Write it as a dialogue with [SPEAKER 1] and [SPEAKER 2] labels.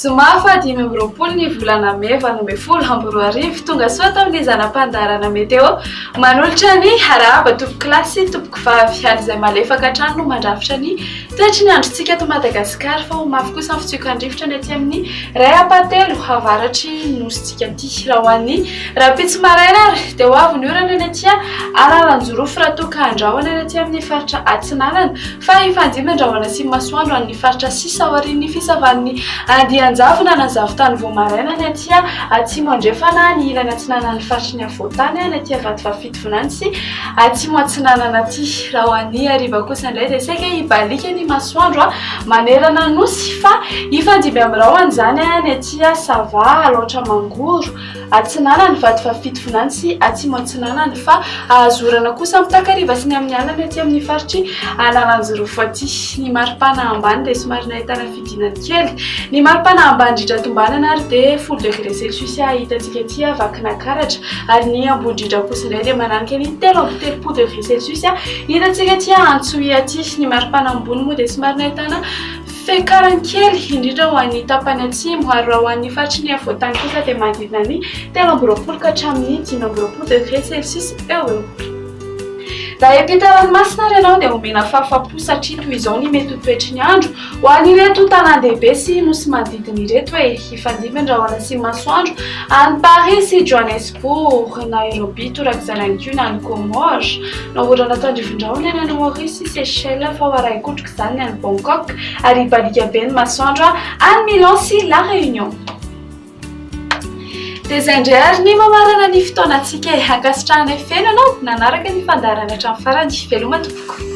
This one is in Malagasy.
[SPEAKER 1] Somafa 5 ny volana May 2024 tonga soa tamin'ny zanam-pandarana meteo manolotra ny harahaba tompoko klasy tompoko vavy ary izay malefaka hatrany no mandrafitra ny toetry ny androntsika eto Madagasikara fa ho mafy kosa ny fitsiokan-drivotra ny aty amin'ny ray apatelo avaratry nositsika aty raha ho an'ny rapitso maraina ary dia ho avy ny orana ny atya aralanjorofo raha toa ka andrahoana ny aty amin'ny faritra Atsinanana fa ifandimy andrahoana sy masoandro amin'ny faritra sisa aorian'ny fisavan'ny andianjavona na zavotany voamaraina ny atya atsimo andrefana ny ilany Atsinanana ny faritry ny avotany ny atya vatovafito vonany sy atsimo Atsinanana aty raha ho an'ny hariva kosa indray dia saika hibalika ny masoandro manerana nosy fa ifandimy amin'irahony izany ny atya sava aloatra mangoro Atsinanana ny vatovafito vonany sy atsimo Atsinanana fa azorana kosa mitakariva sy ny amin'ny alana aty amin'ny faritry Analanjorofo aty ny maripana ambany dia somary nahitana fidinany kely ny maripana ambany indrindra tombanana ary dia 10 degré celsius hitantsika aty vakina karatra ary ny ambony indrindra kosa indray dia mananika ny 3 degré celsius hitantsika aty Antsohihy aty ny maripana ambony moa dia somary nahitana fekarankely indrindra ho an'ny tapany atsimo ary raha ho an'ny faritry ny avotany kosa dia manodidina ny 13 ka hatramin'ny 19 degré celsius eo. Raha epita ranomasina ary ianao dia omena fahafapo satria toy izao ny mety ho toetry ny andro ho an'ireto tanan-dehibe sy nosy manodidina ireto hoe ifandimby andrahoana sy masoandro any Paris sy Johannesburg, Nairobi torak'izany ihany koa na any Comores, naorana tandrivon-drahona ny any Maurice sy Seychelles fa ho arahi-kotroko izany ny any Bangkok ary hibalika be ny masoandro any Milan sy La Réunion. Dia izay indray ary ny mamarana ny fotoanantsika ankasitrahana feno ianao nanaraka ny fandaharana hatramin'ny farany veloma tompoko.